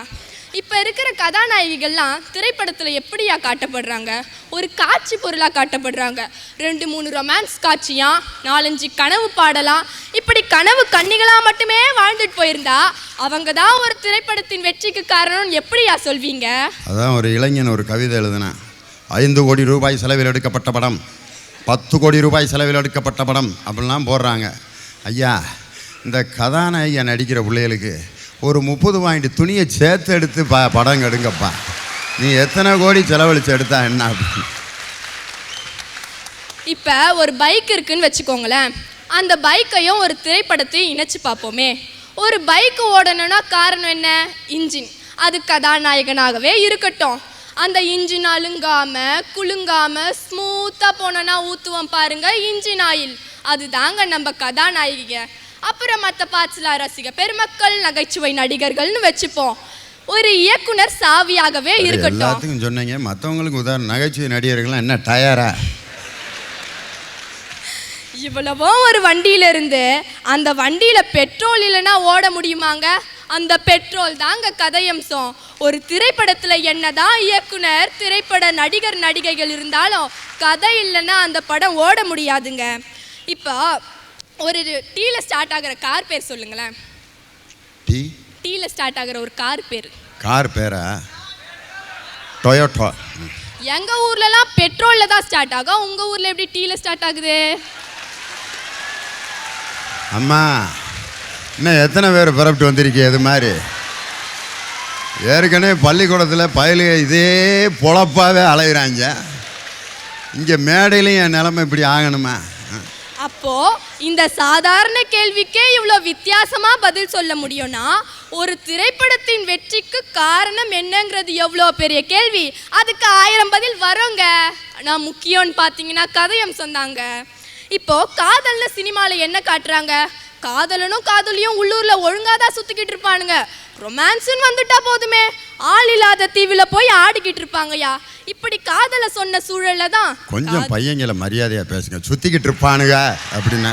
இப்போ இருக்கிற கதாநாயகிகள்லாம் திரைப்படத்தில் எப்படியா காட்டப்படுறாங்க? ஒரு காட்சி பொருளாக காட்டப்படுறாங்க. 2-3 ரொமான்ஸ் காட்சியா, 4-5 கனவு பாடலாம், இப்படி கனவு கன்னிகளாக மட்டுமே வாழ்ந்துட்டு போயிருந்தா அவங்க தான் ஒரு திரைப்படத்தின் வெற்றிக்கு காரணம்னு எப்படியா சொல்வீங்க? அதான் ஒரு இளைஞன் ஒரு கவிதை எழுதுனா, 5 கோடி ரூபாய் செலவில் எடுக்கப்பட்ட படம், 10 கோடி ரூபாய் செலவில் எடுக்கப்பட்ட படம் அப்படிலாம் போடுறாங்க. ஐயா, இந்த கதாநாயகி நடிக்கிற பிள்ளைகளுக்கு ஒரு 30 பாயிண்ட் துணியை சேர்த்து எடுத்து படம் எடுங்கப்பா. நீ எத்தனை கோடி செலவழித்து எடுத்தா என்ன? இப்போ ஒரு பைக் இருக்குன்னு வச்சுக்கோங்களேன், அந்த பைக்கையும் ஒரு திரைப்படத்தையும் இணைச்சு பார்ப்போமே. ஒரு பைக்கு ஓடணும்னா காரணம் என்ன? இன்ஜின். அது கதாநாயகனாகவே இருக்கட்டும். அந்த இன்ஜின் அழுங்காம குலுங்காம ஸ்மூத்தாக போனோன்னா ஊற்றுவோம் பாருங்க இன்ஜின் ஆயில், அது தாங்க நம்ம கதாநாயகிங்க. அப்புறம் மற்ற பார்ட்ஸ்ல ரசிக பெருமக்கள், நகைச்சுவை நடிகர்கள்னு வச்சுப்போம். ஒரு இயக்குனர் சாவியாகவே இருக்கட்டும். எல்லாத்துக்கும் சொன்னீங்க, மற்றவங்களுக்கு உதாரணம் நகைச்சுவை நடிகர்கள்லாம் என்ன டயரா? இவ்வளவோ ஒரு வண்டியில இருந்து அந்த வண்டியில பெட்ரோல் இல்லைன்னா ஓட முடியுமாங்க? அந்த பெட்ரோல் தாங்க கதையம்சம். ஒரு திரைப்படத்தில் என்னதான் இயக்குனர், திரைப்பட நடிகர் நடிகைகள் இருந்தாலும் கதை இல்லைன்னா அந்த படம் ஓட முடியாதுங்க. இப்போ ஒரு டீல ஸ்டார்ட் ஆகிற கார் பேர் சொல்லுங்களேன். டீல ஸ்டார்ட் ஆகிற ஒரு கார் பேர். கார் பேரா? டொயோட்டா. எங்க ஊர்லலாம் பெட்ரோல்ல தான் ஸ்டார்ட் ஆகும், உங்க ஊர்ல எப்படி டீல ஸ்டார்ட் ஆகுது? அம்மா, இன்னும் எத்தனை பேர் பிறப்பிட்டு வந்திருக்கீங்க? இது மாதிரி ஏற்கனவே பள்ளிக்கூடத்தில் பயலுக இதே பொழப்பாகவே அலைகிறாங்க. இங்கே மேடையிலையும் என் நிலைமை இப்படி ஆகணுமா? அப்போ இந்த சாதாரண கேள்விக்கே இவ்வளோ வித்தியாசமா பதில் சொல்ல முடியும்னா ஒரு திரைப்படத்தின் வெற்றிக்கு காரணம் என்னங்கிறது எவ்வளோ பெரிய கேள்வி. அதுக்கு 1000 பதில் வரோங்க. நான் முக்கியம்னு பார்த்தீங்கன்னா கதையம்சம் தாங்க. இப்போ காதல்னு சினிமாவில் என்ன காட்டுறாங்க? காதலனும் காதலியும் உள்ளூரில் ஒழுங்காதான் சுற்றிக்கிட்டு இருப்பானுங்க. ரொமான்ஸ்ன்னு வந்துட்டா போதுமே, ஆள் இல்லாத தீவில் போய் ஆடிக்கிட்டு இருப்பாங்கய்யா. இப்படி காதலை சொன்ன சூழல்ல தான் கொஞ்சம் பையங்களை மரியாதையா பேசுங்க. சுத்திக்கிட்டு இருப்பானுங்க அப்படின்னா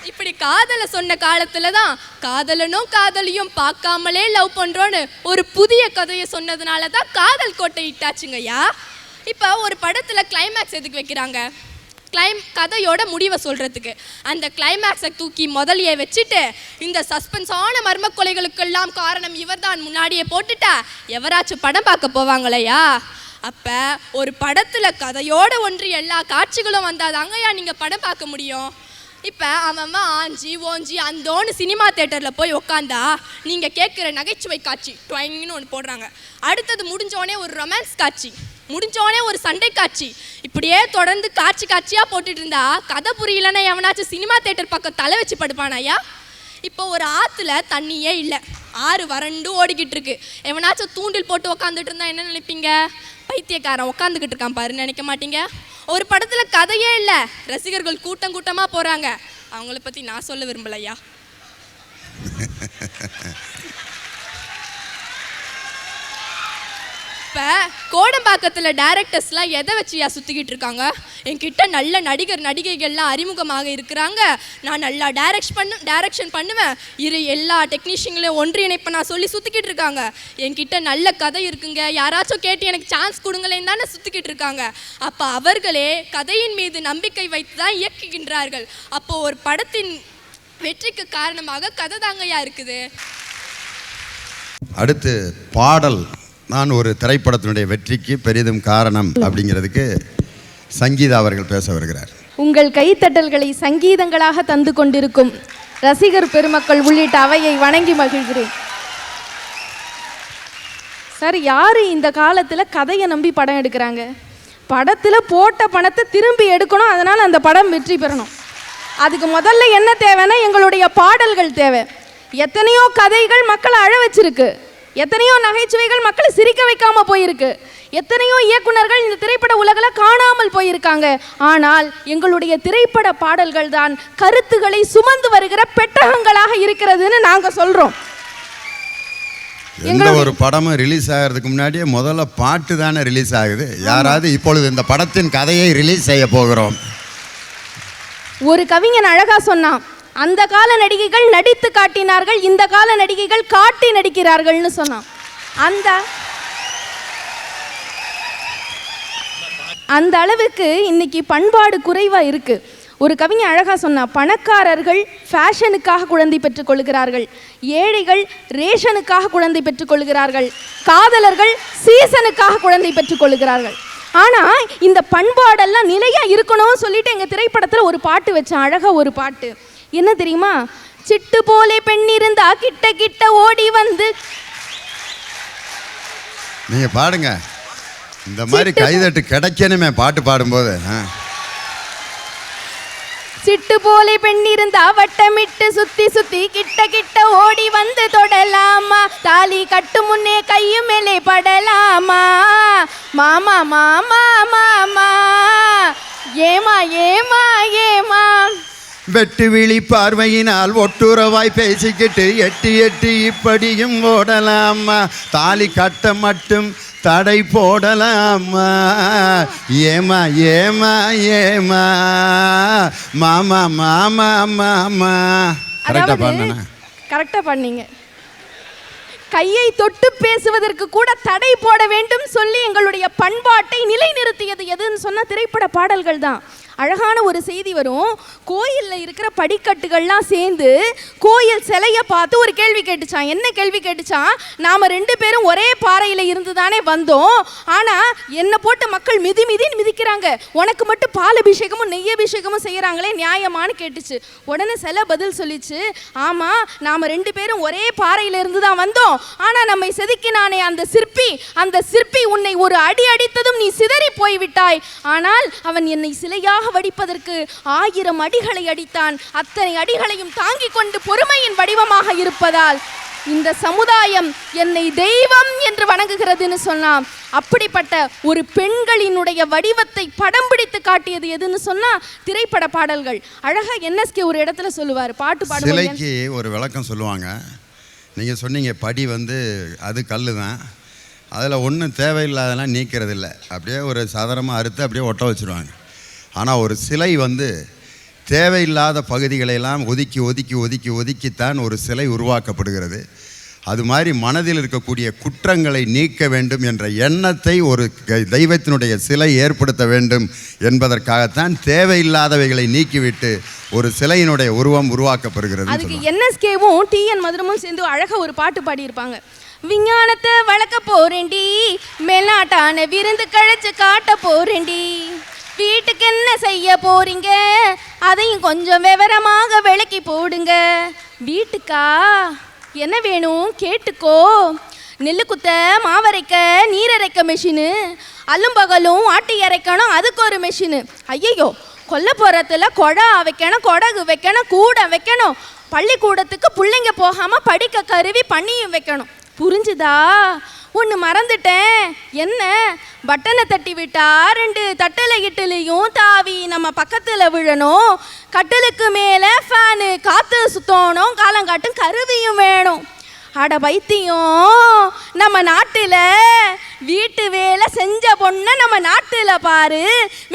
இப்படி காதலை சொன்ன காலத்துல தான் காதலனும் காதலியும் பார்க்காமலே லவ் பண்றோன்னு ஒரு புதிய கதையை சொன்னதுனால தான் காதல் கோட்டை இட்டாச்சுங்கய்யா. இப்போ ஒரு படத்துல கிளைமேக்ஸ் எதுக்கு வைக்கிறாங்க? கதையோட முடிவை சொல்றதுக்கு. அந்த கிளைமேக்ஸை தூக்கி முதலியே வச்சுட்டு இந்த சஸ்பென்ஸான மர்ம கொலைகளுக்கெல்லாம் காரணம் இவர்தான் முன்னாடியே போட்டுட்டா எவராச்சும் படம் பார்க்க போவாங்களையா? அப்போ ஒரு படத்தில் கதையோட ஒன்றி எல்லா காட்சிகளும் வந்தாதாங்கய்யா நீங்கள் படம் பார்க்க முடியும். இப்போ அவன் ஆஞ்சி ஓஞ்சி அந்தோன்னு சினிமா தேட்டரில் போய் உக்காந்தா நீங்கள் கேட்குற நகைச்சுவை காட்சி ட்வைங்னு ஒன்று போடுறாங்க. அடுத்தது முடிஞ்சோடனே ஒரு ரொமான்ஸ் காட்சி, முடிஞ்சோடனே ஒரு சண்டை காட்சி, இப்படியே தொடர்ந்து காட்சியாக போட்டுட்டு இருந்தா கதை புரியலன்னா எவனாச்சும் சினிமா தேட்டர் பக்கம் தலை வச்சு படுப்பானாயா? இப்போ ஒரு ஆற்றுல தண்ணியே இல்லை, ஆறு வறண்டு ஓடிக்கிட்டு இருக்கு. எவனாச்சும் தூண்டில் போட்டு உக்காந்துட்டு இருந்தா என்ன நினைப்பீங்க? பைத்தியக்காரன் உட்காந்துக்கிட்டு இருக்கான் பாரு நினைக்க மாட்டீங்க? ஒரு படத்தில் கதையே இல்லை, ரசிகர்கள் கூட்டம் கூட்டமாக போகிறாங்க. அவங்கள பற்றி நான் சொல்ல விரும்பலையா. இப்போ கோடம்பாக்கத்தில் டேரக்டர்ஸ்லாம் எதை வச்சியா சுற்றிக்கிட்டு இருக்காங்க? என்கிட்ட நல்ல நடிகைகள்லாம் அறிமுகமாக இருக்கிறாங்க, நான் நல்லா டைரக்ஷன் பண்ணுவேன், எல்லா டெக்னீஷியங்களையும் ஒன்றிணைப்ப நான் சொல்லி சுற்றிக்கிட்டு இருக்காங்க. என்கிட்ட நல்ல கதை இருக்குங்க, யாராச்சும் கேட்டு எனக்கு சான்ஸ் கொடுங்களேன்னு தானே சுற்றிக்கிட்டு இருக்காங்க. அப்போ அவர்களே கதையின் மீது நம்பிக்கை வைத்து தான் இயக்குகின்றார்கள். அப்போது ஒரு படத்தின் வெற்றிக்கு காரணமாக கதை தாங்கயா இருக்குது. அடுத்து பாடல். நான் ஒரு திரைப்படத்தினுடைய வெற்றிக்கு பெரிதும் காரணம் அப்படிங்கிறதுக்கு சங்கீதா அவர்கள் பேச வருகிறார். உங்கள் கைத்தட்டல்களை சங்கீதங்களாக தந்து கொண்டிருக்கும் ரசிகர் பெருமக்கள் உள்ளிட்ட அவையை வணங்கி மகிழ்கிறேன். சார், யார் இந்த காலத்தில் கதையை நம்பி படம் எடுக்கிறாங்க? படத்தில் போட்ட பணத்தை திரும்பி எடுக்கணும், அதனால் அந்த படம் வெற்றி பெறணும். அதுக்கு முதல்ல என்ன தேவைன்னா எங்களுடைய பாடல்கள் தேவை. எத்தனையோ கதைகள் மக்களை அழ வச்சிருக்கு, எத்தனையோ நகைச்சுவைகள் மக்களை சிரிக்க வைக்காம போயிருக்கு, எத்தனையோ இயக்குனர்கள் இந்த திரைப்பட உலகில் காணாமல் போயிருக்காங்க. ஆனால் எங்களுடைய திரைப்பட பாடல்கள் தான் கருத்துக்களை சுமந்து வருகிற பெட்டகங்களாக இருக்கிறதுன்னு நாங்க சொல்றோம். எந்த ஒரு படமும் ரிலீஸ் ஆகிறதுக்கு முன்னாடியே முதல்ல பாட்டு தானே ரிலீஸ் ஆகுது. யாராவது இப்பொழுது இந்த படத்தின் கதையை ரிலீஸ் செய்ய போகிறோம். ஒரு கவிஞன் அழகா சொன்னான், அந்த கால நடிகைகள் நடித்து காட்டினார்கள், இந்த கால நடிகைகள் காட்டி நடிக்கிறார்கள்னு சொன்னான். அந்த அளவுக்கு இன்னைக்கு பண்பாடு குறைவா இருக்கு. ஒரு கவிஞன் அழகா சொன்னா, பணக்காரர்கள் ஃபேஷனுக்காக குழந்தை பெற்றுக் கொள்கிறார்கள், ஏழைகள் ரேஷனுக்காக குழந்தை பெற்றுக் கொள்கிறார்கள், காதலர்கள் சீசனுக்காக குழந்தை பெற்றுக் கொள்கிறார்கள். ஆனால் இந்த பண்பாடெல்லாம் நிலையாக இருக்கணும்னு சொல்லிட்டு எங்கள் திரைப்படத்தில் ஒரு பாட்டு வச்சேன், அழகாக ஒரு பாட்டு. என்ன தெரியுமா? சிட்டு போலே பெண் இருந்தா கிட்ட கிட்ட ஓடி வந்து. நீங்க பாடுங்க, இந்த மாதிரி கைதட்டு கிடைக்கணுமே பாட்டு பாடும்போது. சிட்டு போலே பெண் இருந்தா வட்டமிட்டு சுத்தி சுத்தி கிட்ட கிட்ட ஓடி வந்து தொடலாமா, தாலி கட்டு முன்னே கையும் மேலே படலாமா, மாமா மாமா மாமா ஏமா ஏமா ஏமா. வெட்டு விழி பார்வையினால் ஒட்டுறவாய் பேசிக்கிட்டு எட்டி எட்டி இப்படியும் ஓடலாமா, தாலி கட்ட மட்டும் தடை போடலாமா, ஏமா ஏமா ஏமா மாமா மாமா மாமா. கரெக்டா பண்ணனா? கரெக்டா பண்ணீங்க. கையை தொட்டு பேசுவதற்கு கூட தடை போட வேண்டும் சொல்லி எங்களுடைய பண்பாட்டை நிலைநிறுத்தியது எதுன்னு சொன்ன திரைப்பட பாடல்கள் தான். அழகான ஒரு செய்தி வரும், கோயிலில் இருக்கிற படிக்கட்டுகள்லாம் சேர்ந்து கோயில் சிலையை பார்த்து ஒரு கேள்வி கேட்டுச்சான். என்ன கேள்வி கேட்டுச்சான்? நாம் 2 பேரும் ஒரே பாறையில் இருந்து தானே வந்தோம், ஆனால் என்னை போட்டு மக்கள் மிதின்னு மிதிக்கிறாங்க, உனக்கு மட்டும் பால் அபிஷேகமும் நெய் அபிஷேகமும் செய்கிறாங்களே, நியாயமானு கேட்டுச்சு. உடனே சிலை பதில் சொல்லிச்சு, ஆமாம் நாம் 2 பேரும் ஒரே பாறையில் இருந்து தான் வந்தோம், ஆனால் நம்மை செதுக்கினானே அந்த சிற்பி உன்னை ஒரு அடி அடித்ததும் நீ சிதறி போய்விட்டாய், ஆனால் அவன் என்னை சிலையாக அழகாக வடிப்பதற்கு 1000 அடிகளை அடித்தான். அத்தனை அடிகளையும் தாங்கிக் கொண்டு பொறுமையின் வடிவமாக இருப்பதால் இந்த சமுதாயம் என்னை தெய்வம் என்று வணங்குகிறதுன்னு சொன்னான். அப்படிப்பட்ட ஒரு பெண்களினுடைய வடிவத்தை படம் பிடித்து காட்டியது எதுன்னு சொன்னா திரைப்பட பாடல்கள். அழகா NSK ஒரு இடத்துல சொல்லுவார், பாட்டு பாடுவாங்க. சிலைக்கு ஒரு விளக்கம் சொல்லுவாங்க. நீங்கள் சொன்னீங்க படி அது கல் தான், அதில் ஒன்றும் தேவையில்லாதெல்லாம் நீக்கிறது இல்லை, அப்படியே ஒரு சாதாரணமாக அறுத்து அப்படியே ஒட்ட வச்சுருவாங்க. ஆனால் ஒரு சிலை தேவையில்லாத பகுதிகளையெல்லாம் ஒதுக்கி ஒதுக்கி ஒதுக்கி ஒதுக்கித்தான் ஒரு சிலை உருவாக்கப்படுகிறது. அது மாதிரி மனதில் இருக்கக்கூடிய குற்றங்களை நீக்க வேண்டும் என்ற எண்ணத்தை ஒரு தெய்வத்தினுடைய சிலை ஏற்படுத்த வேண்டும் என்பதற்காகத்தான் தேவையில்லாதவைகளை நீக்கிவிட்டு ஒரு சிலையினுடைய உருவம் உருவாக்கப்படுகிறது. அதுக்கு NSKவும் TN மதுரமும் சேர்ந்து அழகாக ஒரு பாட்டு பாடியிருப்பாங்க. விஞ்ஞானத்தை வளர்க்க போறேன்டி, மேல்நாட்டான விருந்து கழிச்சு காட்ட போறேன்டி, வீட்டுக்கு என்ன செய்ய போறீங்க அதையும் கொஞ்சம் விவரமாக விளக்கி போடுங்க. வீட்டுக்கா என்ன வேணும் கேட்டுக்கோ, நெல்லு குத்த மாவரைக்க நீரரைக்க மெஷினு, அல்லும்பகலும் ஆட்டி அரைக்கணும் அதுக்கு ஒரு மெஷினு, ஐயையோ கொல்லப்புறத்தில் கொடை வைக்கணும், கொடகு வைக்கணும், கூடை வைக்கணும், பள்ளிக்கூடத்துக்கு பிள்ளைங்க போகாமல் படிக்க கருவி பண்ணியும் வைக்கணும். புரிஞ்சுதா? ஒன்று மறந்துட்டேன். என்ன? பட்டனை தட்டி விட்டா 2 தட்டலை இட்டலையும் தாவி நம்ம பக்கத்தில் விழணும், கட்டிலுக்கு மேலே ஃபேனு காற்று சுத்தணும், காலங்காட்டும் கருவியும் வேணும். அட பைத்தியம், நம்ம நாட்டில் வீட்டு வேலை செஞ்ச பொண்ணை நம்ம நாட்டில் பாரு,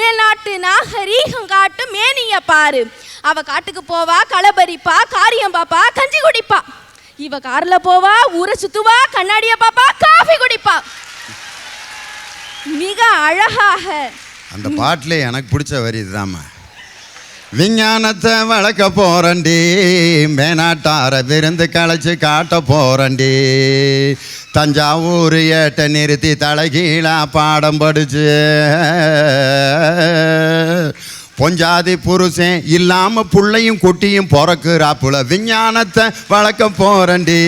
மேல்நாட்டு நாகரீகம் காட்டு மேனிய பாரு. அவ காட்டுக்கு போவா, களபரிப்பா, காரியம் பாப்பா, கஞ்சி குடிப்பா. இவ கார்ல போவா, ஊரை சுத்துவா, கண்ணாடிய பாப்பா, காஃபி குடிப்பா. மிக அழகாக அந்த பாட்டிலே எனக்கு பிடிச்ச வரி இதுதாம்மா. விஞ்ஞானத்தை வளர்க்க போறண்டி, மேனாட்டார விருந்து களைச்சு காட்ட போறண்டி, தஞ்சாவூர் ஏட்ட நிறுத்தி தலைகீழா பாடம் படிச்சு, பொஞ்சாதி புருஷன் இல்லாம புள்ளையும் குட்டியும் பிறக்குறாப்புல விஞ்ஞானத்தை வளர்க்க போறண்டி,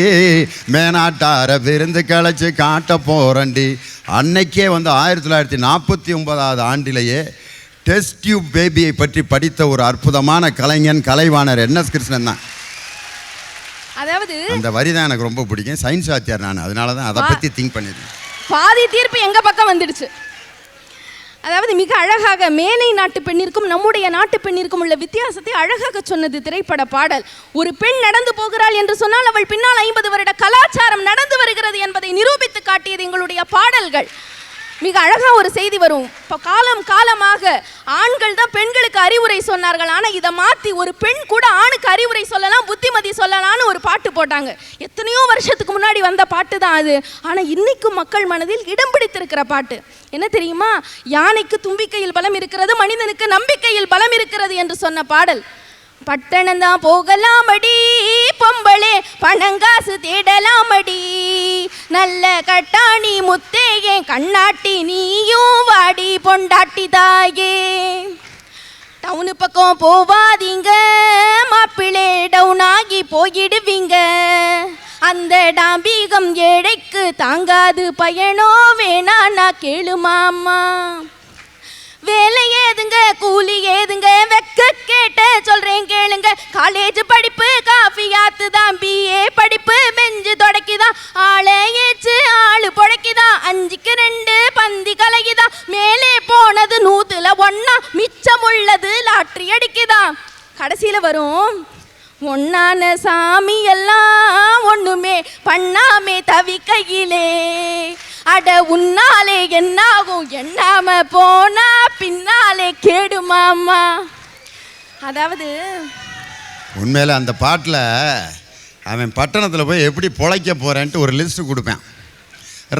மேனாட்டார விருந்து களைச்சு காட்ட போறண்டி. அன்னைக்கே 1949 ஆண்டிலேயே டெஸ்ட் டியூப் பேபியை பற்றி படித்த ஒரு அற்புதமான கலைவாணர் NS கிருஷ்ணன் தான். அதாவது அந்த வரி தான் எனக்கு ரொம்ப பிடிக்கும். சயின்ஸ் வாத்தியார் நான், அதனால தான் அதை பற்றி திங்க் பண்ணியிருக்கேன். பாதி தீர்ப்பு எங்க பக்கம் வந்துடுச்சு. அதாவது மிக அழகாக மேலை நாட்டு பெண்ணிற்கும் நம்முடைய நாட்டு பெண்ணிற்கும் உள்ள வித்தியாசத்தை அழகாக சொன்னது திரைப்பட பாடல். ஒரு பெண் நடந்து போகிறாள் என்று சொன்னால் அவள் பின்னால் 50 வருட கலாச்சாரம் நடந்து வருகிறது என்பதை நிரூபித்து காட்டியது எங்களுடைய பாடல்கள். மிக அழகாக ஒரு செய்தி வரும். இப்போ காலமாக ஆண்கள் தான் பெண்களுக்கு அறிவுரை சொன்னார்கள். ஆனால் இதை மாற்றி ஒரு பெண் கூட ஆணுக்கு அறிவுரை சொல்லலாம், புத்திமதி சொல்லலாம்னு ஒரு பாட்டு போட்டாங்க. எத்தனையோ வருஷத்துக்கு முன்னாடி வந்த பாட்டு தான் அது. ஆனால் இன்னைக்கும் மக்கள் மனதில் இடம் பிடித்திருக்கிற பாட்டு என்ன தெரியுமா? யானைக்கு தும்பிக்கையில் பலம் இருக்கிறது, மனிதனுக்கு நம்பிக்கையில் பலம் இருக்கிறது என்று சொன்ன பாடல். பட்டணம்தான் போகலாமடி பொம்பளே, பணங்காசு தேடலாமடி, நல்ல கட்டாணி முத்தேயே கண்ணாட்டி நீயும் வாடி பொண்டாட்டி தாயே. டவுனு பக்கம் போவாதீங்க மாப்பிளே, டவுன் ஆகி போயிடுவீங்க, அந்த டாம்பீகம் ஏழைக்கு தாங்காது பயனோ வேணான்னா கேளு மாமா. வேலை ஏதுங்க கூலி ஏதுங்க வெக்க கேட்ட சொல்றேன் கேளுங்க, காலேஜ் படிப்பு காஃபி ஆத்து தான், BA படிப்பு பெஞ்சு தொடக்கிதான், ஆளை ஏச்சு ஆளு பொழைக்குதான், 5க்கு 2 பந்தி கலகிதான், மேலே போனது 100ல் 1 மிச்சம் உள்ளது லாட்ரி அடிக்குதான். கடைசியில வரும், ஒன்னான சாமி எல்லாம் ஒண்ணுமே பண்ணாமே தவிக்கையிலே, அட உன்னாலே என்னாகும் எண்ணாம போனா பின்னாலே கேடுமாமா. அதாவது உண்மையில அந்த பாட்டில் அவன் பட்டணத்தில் போய் எப்படி பொழைக்க போறேன்ட்டு ஒரு லிஸ்ட் கொடுப்பேன்.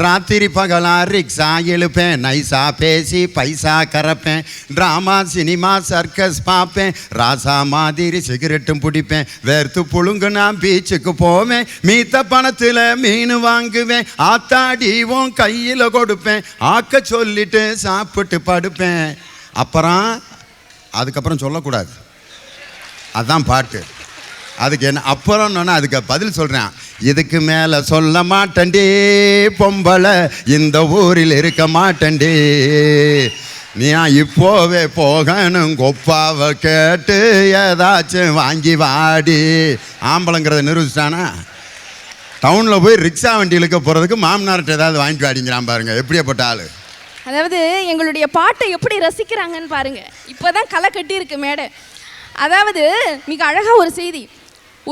ராத்திரி பகலா ரிக்ஷா எழுப்பேன், நைஸா பேசி பைசா கறப்பேன், ட்ராமா சினிமா சர்க்கஸ் பார்ப்பேன், ராசா மாதிரி சிகரெட்டும் பிடிப்பேன், வேர்த்து புழுங்கு நான் பீச்சுக்கு போவேன், மீத்த பணத்தில் மீன் வாங்குவேன், ஆத்தாடிவும் கையில் கொடுப்பேன், ஆக்க சொல்லிட்டு சாப்பிட்டு படுப்பேன். அதுக்கப்புறம் சொல்லக்கூடாது, அதுதான் பாட்டு. அதுக்கு என்ன அப்புறம் அதுக்கு பதில் சொல்கிறேன், இதுக்கு மேலே சொல்ல மாட்டேன்டி பொம்பளை, இந்த ஊரில் இருக்க மாட்டேன்டி, நீ இப்போவே போகணும் கொப்பாவை கேட்டு ஏதாச்சும் வாங்கி வாடி. ஆம்பளைங்கிறத நிரூபிச்சிட்டானா? டவுனில் போய் ரிக்ஷா வண்டி இழுக்க போகிறதுக்கு மாமனார்கிட்ட ஏதாவது வாங்கிட்டு வாடிங்கிறான் பாருங்க, எப்படியாப்பட்ட ஆள். அதாவது எங்களுடைய பாட்டை எப்படி ரசிக்கிறாங்கன்னு பாருங்க. இப்போதான் களை கட்டி இருக்கு மேடை. அதாவது மிக அழகாக ஒரு செய்தி.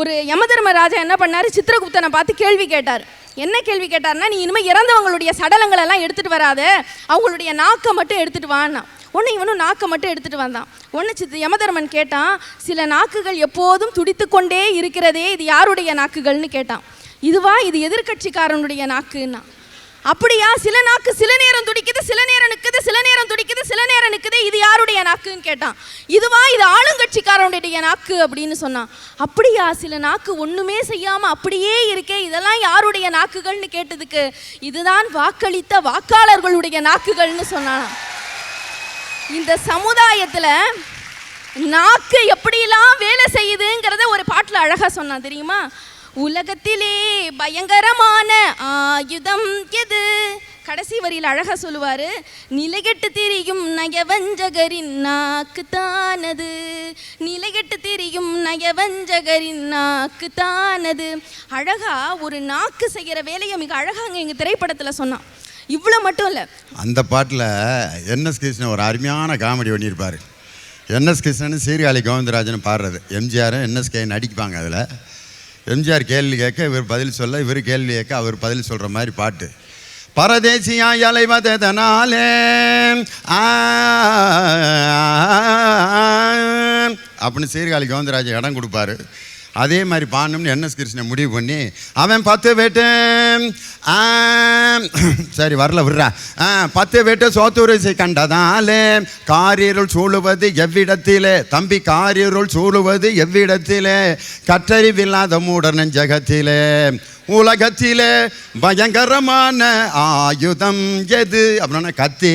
ஒரு யமதர்மராஜா என்ன பண்ணார், சித்திரகுப்தனை பார்த்து கேள்வி கேட்டார். என்ன கேள்வி கேட்டார்னா, நீ இனிமேல் இறந்தவங்களுடைய சடலங்களெல்லாம் எடுத்துகிட்டு வராத, அவங்களுடைய நாக்கை மட்டும் எடுத்துகிட்டு வான்னா. ஒன்று இவனும் நாக்கை மட்டும் எடுத்துகிட்டு வந்தான். ஒன்று யமதர்மன் கேட்டான், சில நாக்குகள் எப்போதும் துடித்து கொண்டே இருக்கிறதே, இது யாருடைய நாக்குகள்னு கேட்டான். இதுவா, இது எதிர்கட்சிக்காரனுடைய நாக்குன்னா. அப்படியா, சில நாக்கு சில நேரம் துடிக்குது, சில நேரம் நிற்குது, சில நேரம் துடிக்குது, சில நேரம் நிற்குது, இது யாருடைய நாக்குன்னு கேட்டான். இதுவா, இது ஆளுங்கட்சிக்காரனுடைய நாக்கு அப்படின்னு சொன்னான். அப்படியா, சில நாக்கு ஒன்றுமே செய்யாமல் அப்படியே இருக்கே, இதெல்லாம் யாருடைய நாக்குகள்னு கேட்டதுக்கு இதுதான் வாக்களித்த வாக்காளர்களுடைய நாக்குகள்னு சொன்னான். இந்த சமுதாயத்தில் நாக்கு எப்படிலாம் வேலை செய்யுதுங்கிறத ஒரு பாட்டில் அழகாக சொன்னான் தெரியுமா? உலகத்திலே பயங்கரமான ஆயுதம் எது? கடைசி வரியில் அழகாக சொல்லுவார், நிலைகெட்டு திரியும் நயவஞ்சகரின் நாக்கு தானது, நிலைகெட்டு திரியும் நயவஞ்சகரின் நாக்கு தானது. அழகா ஒரு நாக்கு செய்கிற வேலையை மிக அழகாக எங்கள் திரைப்படத்தில் சொன்னான். இவ்வளோ மட்டும் இல்லை, அந்த பாட்டில் என்எஸ் கிருஷ்ணன் ஒரு அருமையான காமெடி பண்ணியிருப்பார். என்எஸ் கிருஷ்ணன் சீர்காழி கோவிந்தராஜன் பாடுறது, எம்ஜிஆரும் என்எஸ்கே நடிப்பாங்க. அதில் எம்ஜிஆர் கேள்வி கேட்க இவர் பதில் சொல்ல, இவர் கேள்வி கேட்க அவர் பதில் சொல்கிற மாதிரி பாட்டு. பரதேசியா அலைவதனாலே அப்படின்னு சீர்காழி கோவிந்தராஜன் இடம் கொடுப்பாரு. அதே மாதிரி பாடணும்னு என்எஸ் கிருஷ்ணன் முடிவு பண்ணி, அவன் 10 வேட்டு சரி வரல விடுறா 10 வேட்டு சோத்துரிசை கண்டதாலே காரிருள் சூழுவது எவ்விடத்திலே, தம்பி காரிருள் சூழுவது எவ்விடத்திலே, கற்றறிவில்லாத மூடர் நெஞ்சகத்திலே, உலகத்திலே பயங்கரமான ஆயுதம் எது அப்படின்னா கத்தி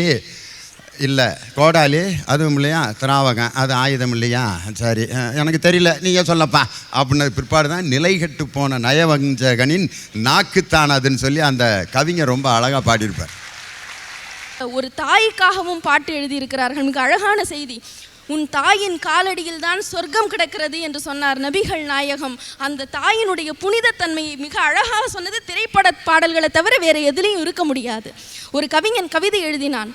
இல்லை, கோடாலி அதுவும் இல்லையா, திராவகம் அது ஆயுதம் இல்லையா, சரி எனக்கு தெரியல நீங்கள் சொல்லப்பா அப்படின்னு பிற்பாடு தான் நிலைகட்டு போன நயவஞ்சகனின் நாக்குத்தான் அதுன்னு சொல்லி அந்த கவிஞர் ரொம்ப அழகாக பாடியிருப்பார். ஒரு தாய்க்காகவும் பாட்டு எழுதியிருக்கிறார்கள். மிக அழகான செய்தி. உன் தாயின் காலடியில் தான் சொர்க்கம் கிடக்கிறது என்று சொன்னார் நபிகள் நாயகம். அந்த தாயினுடைய புனிதத்தன்மையை மிக அழகாக சொன்னது திரைப்பட பாடல்களை தவிர வேறு எதுலேயும் இருக்க முடியாது. ஒரு கவிஞன் கவிதை எழுதினான்,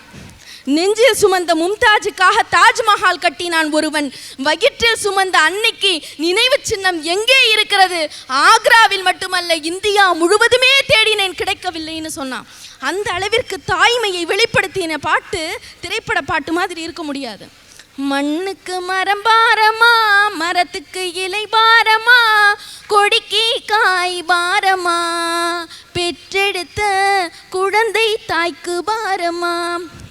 நெஞ்சில் சுமந்த மும்தாஜுக்காக தாஜ்மஹால் கட்டினான் ஒருவன், வயிற்றில் சுமந்த அன்னைக்கு நினைவு சின்னம் எங்கே இருக்கிறது, ஆக்ராவில் மட்டுமல்ல இந்தியா முழுவதுமே தேடினேன் கிடைக்கவில்லைன்னு சொன்னான். அந்த அளவிற்கு தாய்மையை வெளிப்படுத்தின பாட்டு திரைப்பட பாட்டு மாதிரி இருக்க முடியாது. மண்ணுக்கு மரம் பாரமா, மரத்துக்கு இலை பாரமா, கொடிக்கு காய் பாரமா, பெற்றெடுத்த குழந்தை தாய்க்கு பாரமா.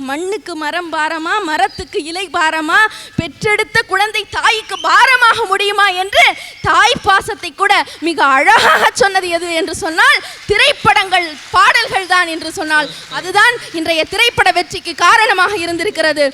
மண்ணுக்கு மரம் பாரமா, மரத்துக்கு இலை பாரமா, பெற்றெடுத்த குழந்தை தாய்க்கு பாரமாக முடியுமா என்று தாய் பாசத்தை கூட மிக அழகாக சொன்னது எது என்று சொன்னால் திரைப்படங்கள், பாடல்கள் தான் என்று சொன்னால் அதுதான் இன்றைய திரைப்பட வெற்றிக்கு காரணமாக இருந்திருக்கிறது.